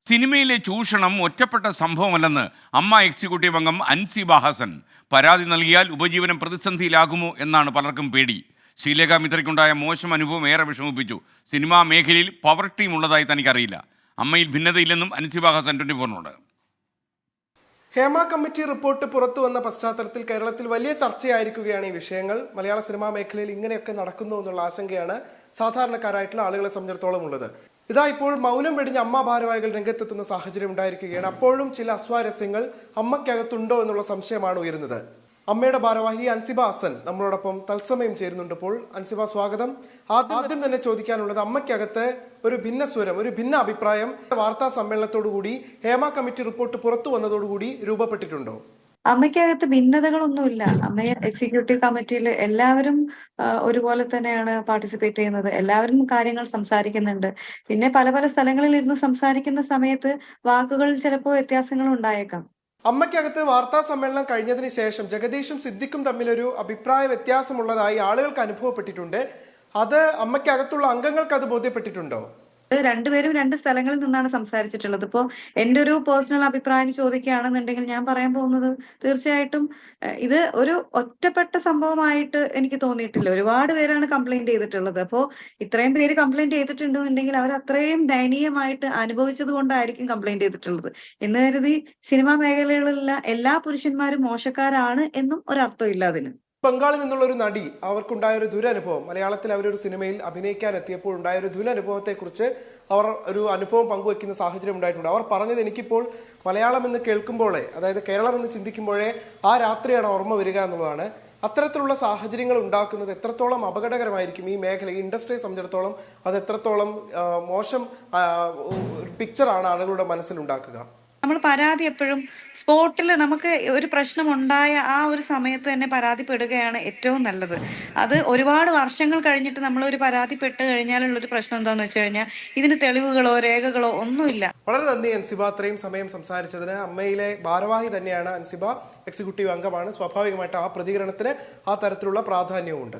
സിനിമയിലെ ചൂഷണം ഒറ്റപ്പെട്ട സംഭവമല്ലെന്ന് അമ്മ എക്സിക്യൂട്ടീവ് അംഗം അൻസിബ ഹസൻ. പരാതി നൽകിയാൽ ഉപജീവനം പ്രതിസന്ധിയിലാകുമോ എന്നാണ് പലർക്കും പേടി. ശ്രീലേഖ മിത്രയ്ക്കുണ്ടായ മോശം അനുഭവം ഏറെ വിഷമിപ്പിച്ചു. സിനിമാ മേഖലയിൽ പവർ ടീം ഉള്ളതായി തനിക്കറിയില്ല. അമ്മയിൽ ഭിന്നതയില്ലെന്നും അൻസിബ ഹസൻ 24നോട്. ഹേമ കമ്മിറ്റി റിപ്പോർട്ട് പുറത്തു വന്ന പശ്ചാത്തലത്തിൽ കേരളത്തിൽ വലിയ ചർച്ചയായിരിക്കുകയാണ് ഈ വിഷയങ്ങൾ. മലയാള സിനിമാ മേഖലയിൽ ഇങ്ങനെയൊക്കെ നടക്കുന്നു എന്നുള്ള ആശങ്കയാണ് സാധാരണക്കാരായിട്ടുള്ള ആളുകളെ സംബന്ധിച്ചിടത്തോളം ഉള്ളത്. ഇതാ ഇപ്പോൾ മൗനം വെടിഞ്ഞ അമ്മ ഭാരവാഹികൾ രംഗത്തെത്തുന്ന സാഹചര്യം ഉണ്ടായിരിക്കുകയാണ്. അപ്പോഴും ചില അസ്വാരസ്യങ്ങൾ അമ്മയ്ക്കകത്തുണ്ടോ എന്നുള്ള സംശയമാണ് ഉയരുന്നത്. അമ്മയുടെ ഭാരവാഹി അൻസിബ ഹസൻ നമ്മളോടൊപ്പം തത്സമയം ചേരുന്നുണ്ട്. ഇപ്പോൾ അൻസിബ, സ്വാഗതം. ആദ്യം തന്നെ ചോദിക്കാനുള്ളത്, അമ്മയ്ക്കകത്ത് ഒരു ഭിന്ന സ്വരം, ഒരു ഭിന്ന അഭിപ്രായം വാർത്താ സമ്മേളനത്തോടുകൂടി ഹേമ കമ്മിറ്റി റിപ്പോർട്ട് പുറത്തു വന്നതോടുകൂടി രൂപപ്പെട്ടിട്ടുണ്ടോ? അമ്മയ്ക്കകത്ത് ഭിന്നതകളൊന്നുമില്ല. അമ്മ എക്സിക്യൂട്ടീവ് കമ്മിറ്റിയിൽ എല്ലാവരും ഒരുപോലെ തന്നെയാണ് പാർട്ടിസിപ്പേറ്റ് ചെയ്യുന്നത്. എല്ലാവരും കാര്യങ്ങൾ സംസാരിക്കുന്നുണ്ട്. പിന്നെ പല പല സ്ഥലങ്ങളിൽ ഇരുന്ന് സംസാരിക്കുന്ന സമയത്ത് വാക്കുകളിൽ ചിലപ്പോൾ വ്യത്യാസങ്ങൾ ഉണ്ടായേക്കാം. അമ്മയ്ക്കകത്ത് വാർത്താ സമ്മേളനം കഴിഞ്ഞതിന് ശേഷം ജഗദീഷും സിദ്ദിഖും തമ്മിലൊരു അഭിപ്രായ വ്യത്യാസമുള്ളതായി ആളുകൾക്ക് അനുഭവപ്പെട്ടിട്ടുണ്ട്. അത് അമ്മയ്ക്കകത്തുള്ള അംഗങ്ങൾക്ക് അത് ബോധ്യപ്പെട്ടിട്ടുണ്ടോ? രണ്ടുപേരും രണ്ട് സ്ഥലങ്ങളിൽ നിന്നാണ് സംസാരിച്ചിട്ടുള്ളത്. ഇപ്പോൾ എൻ്റെ ഒരു പേഴ്സണൽ അഭിപ്രായം ചോദിക്കുകയാണെന്നുണ്ടെങ്കിൽ ഞാൻ പറയാൻ പോകുന്നത്, തീർച്ചയായിട്ടും ഇത് ഒരു ഒറ്റപ്പെട്ട സംഭവമായിട്ട് എനിക്ക് തോന്നിയിട്ടില്ല. ഒരുപാട് പേരാണ് കംപ്ലൈന്റ് ചെയ്തിട്ടുള്ളത്. അപ്പോൾ ഇത്രയും പേര് കംപ്ലൈന്റ് ചെയ്തിട്ടുണ്ടെന്നുണ്ടെങ്കിൽ അവർ അത്രയും ദയനീയമായിട്ട് അനുഭവിച്ചത് കൊണ്ടായിരിക്കും കംപ്ലൈന്റ് ചെയ്തിട്ടുള്ളത്. എന്ന് കരുതി സിനിമാ മേഖലകളിലുള്ള എല്ലാ പുരുഷന്മാരും മോശക്കാരാണ് എന്നും ഒരർത്ഥം ഇല്ല അതിന്. ബംഗാളിൽ നിന്നുള്ള ഒരു നടി, അവർക്കുണ്ടായ ഒരു ദുരനുഭവം, മലയാളത്തിൽ അവരൊരു സിനിമയിൽ അഭിനയിക്കാൻ എത്തിയപ്പോൾ ഉണ്ടായ ഒരു ദുരനുഭവത്തെ കുറിച്ച് അവർ ഒരു അനുഭവം പങ്കുവെക്കുന്ന സാഹചര്യം ഉണ്ടായിട്ടുണ്ട്. അവർ പറഞ്ഞത്, എനിക്കിപ്പോൾ മലയാളം എന്ന് കേൾക്കുമ്പോഴേ, അതായത് കേരളം എന്ന് ചിന്തിക്കുമ്പോഴേ ആ രാത്രിയാണ് ഓർമ്മ വരിക എന്നുള്ളതാണ്. അത്തരത്തിലുള്ള സാഹചര്യങ്ങൾ ഉണ്ടാക്കുന്നത് എത്രത്തോളം അപകടകരമായിരിക്കും ഈ മേഖല, ഈ ഇൻഡസ്ട്രിയെ സംബന്ധിച്ചിടത്തോളം അത് എത്രത്തോളം മോശം ഒരു പിക്ചറാണ് ആളുകളുടെ മനസ്സിൽ ഉണ്ടാക്കുക? നമ്മൾ പരാതി എപ്പോഴും സ്പോട്ടിൽ, നമുക്ക് ഒരു പ്രശ്നം ഉണ്ടായ ആ ഒരു സമയത്ത് തന്നെ പരാതിപ്പെടുകയാണ് ഏറ്റവും നല്ലത്. അത് ഒരുപാട് വർഷങ്ങൾ കഴിഞ്ഞിട്ട് നമ്മൾ ഒരു പരാതിപ്പെട്ട് കഴിഞ്ഞാലുള്ളൊരു പ്രശ്നം എന്താണെന്ന് വെച്ച് കഴിഞ്ഞാൽ ഇതിന് തെളിവുകളോ രേഖകളോ ഒന്നുമില്ല. വളരെ നന്ദി അൻസിബ, അത്രയും സമയം സംസാരിച്ചതിന്. അമ്മയിലെ ഭാരവാഹി തന്നെയാണ് അൻസിബ, എക്സിക്യൂട്ടീവ് അംഗമാണ്. സ്വാഭാവികമായിട്ട് ആ പ്രതികരണത്തിന് ആ തരത്തിലുള്ള പ്രാധാന്യവുമുണ്ട്.